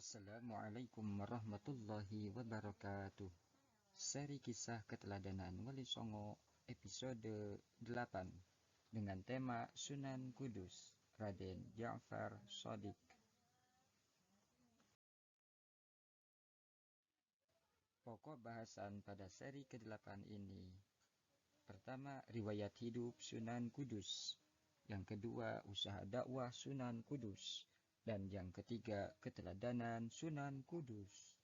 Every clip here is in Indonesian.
Assalamualaikum warahmatullahi wabarakatuh. Seri kisah keteladanan Wali Songo episode 8 dengan tema Sunan Kudus, Raden Ja'far Shadiq. Pokok bahasan pada seri ke-8 ini: pertama, riwayat hidup Sunan Kudus; yang kedua, usaha dakwah Sunan Kudus; dan yang ketiga, keteladanan Sunan Kudus.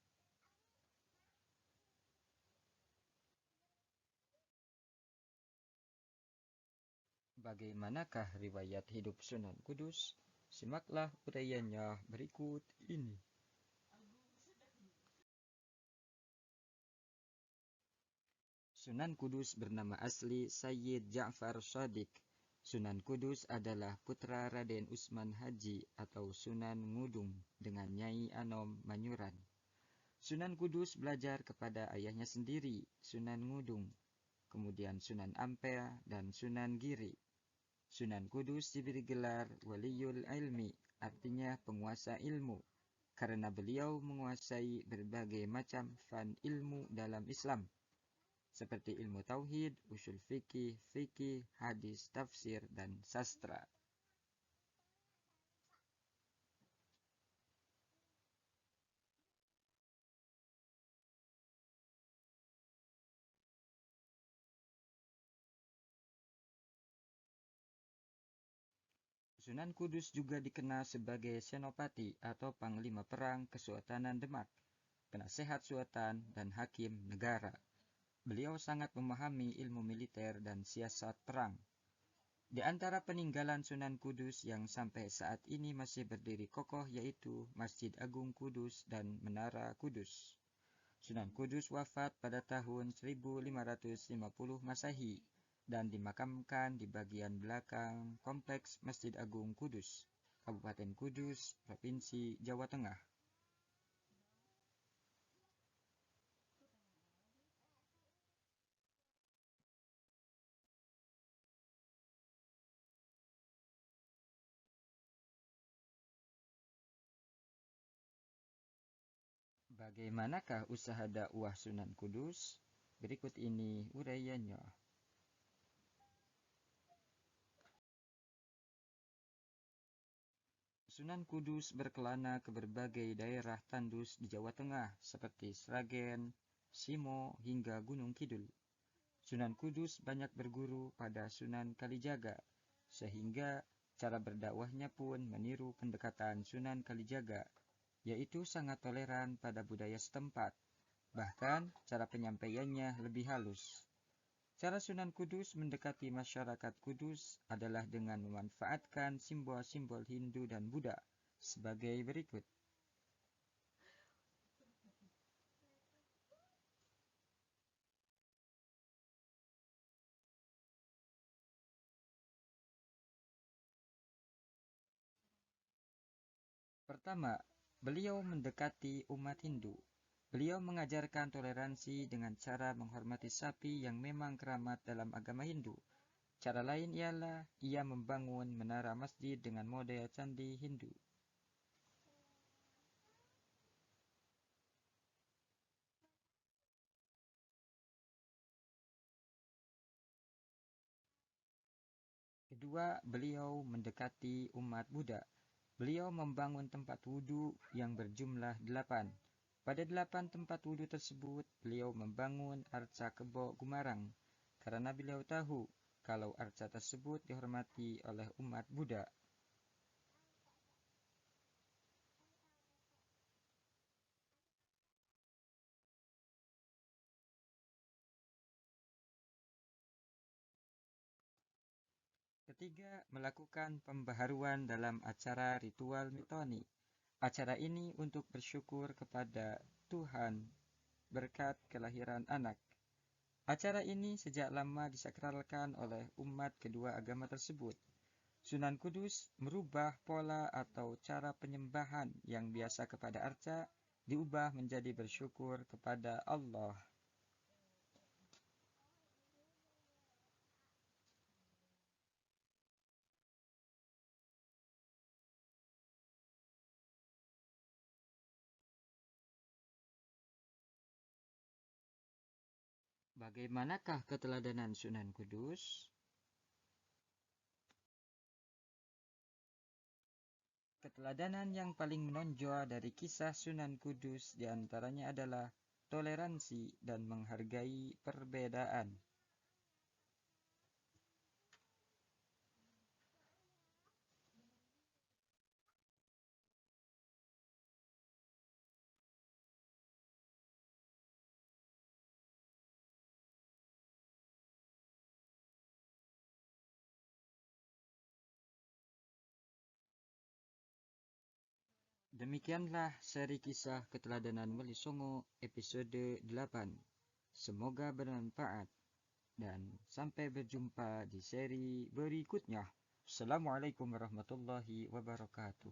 Bagaimanakah riwayat hidup Sunan Kudus? Simaklah uraiannya berikut ini. Sunan Kudus bernama asli Sayyid Ja'far Shadiq. Sunan Kudus adalah putra Raden Usman Haji atau Sunan Ngudung dengan Nyai Anom Manyuran. Sunan Kudus belajar kepada ayahnya sendiri, Sunan Ngudung, kemudian Sunan Ampel dan Sunan Giri. Sunan Kudus diberi gelar Waliyul Ilmi, artinya penguasa ilmu, karena beliau menguasai berbagai macam fan ilmu dalam Islam, seperti ilmu tauhid, usul fikih, hadis, tafsir, dan sastra. Sunan Kudus juga dikenal sebagai senopati atau panglima perang Kesultanan Demak, penasehat sultan, dan hakim negara. Beliau sangat memahami ilmu militer dan siasat perang. Di antara peninggalan Sunan Kudus yang sampai saat ini masih berdiri kokoh yaitu Masjid Agung Kudus dan Menara Kudus. Sunan Kudus wafat pada tahun 1550 Masehi dan dimakamkan di bagian belakang Kompleks Masjid Agung Kudus, Kabupaten Kudus, Provinsi Jawa Tengah. Bagaimanakah usaha dakwah Sunan Kudus? Berikut ini uraiannya. Sunan Kudus berkelana ke berbagai daerah tandus di Jawa Tengah seperti Sragen, Simo, hingga Gunung Kidul. Sunan Kudus banyak berguru pada Sunan Kalijaga, sehingga cara berdakwahnya pun meniru pendekatan Sunan Kalijaga, yaitu sangat toleran pada budaya setempat. Bahkan, cara penyampaiannya lebih halus. Cara Sunan Kudus mendekati masyarakat Kudus adalah dengan memanfaatkan simbol-simbol Hindu dan Buddha sebagai berikut. Pertama, beliau mendekati umat Hindu. Beliau mengajarkan toleransi dengan cara menghormati sapi yang memang keramat dalam agama Hindu. Cara lain ialah ia membangun menara masjid dengan model candi Hindu. Kedua, beliau mendekati umat Buddha. Beliau membangun tempat wudhu yang berjumlah 8. Pada 8 tempat wudhu tersebut, beliau membangun arca kebo Gumarang, karena beliau tahu kalau arca tersebut dihormati oleh umat Buddha. Ketiga, melakukan pembaharuan dalam acara ritual mitoni. Acara ini untuk bersyukur kepada Tuhan berkat kelahiran anak. Acara ini sejak lama disakralkan oleh umat kedua agama tersebut. Sunan Kudus merubah pola atau cara penyembahan yang biasa kepada arca diubah menjadi bersyukur kepada Allah. Bagaimanakah keteladanan Sunan Kudus? Keteladanan yang paling menonjol dari kisah Sunan Kudus diantaranya adalah toleransi dan menghargai perbedaan. Demikianlah seri kisah keteladanan Wali Songo episode 8. Semoga bermanfaat dan sampai berjumpa di seri berikutnya. Assalamualaikum warahmatullahi wabarakatuh.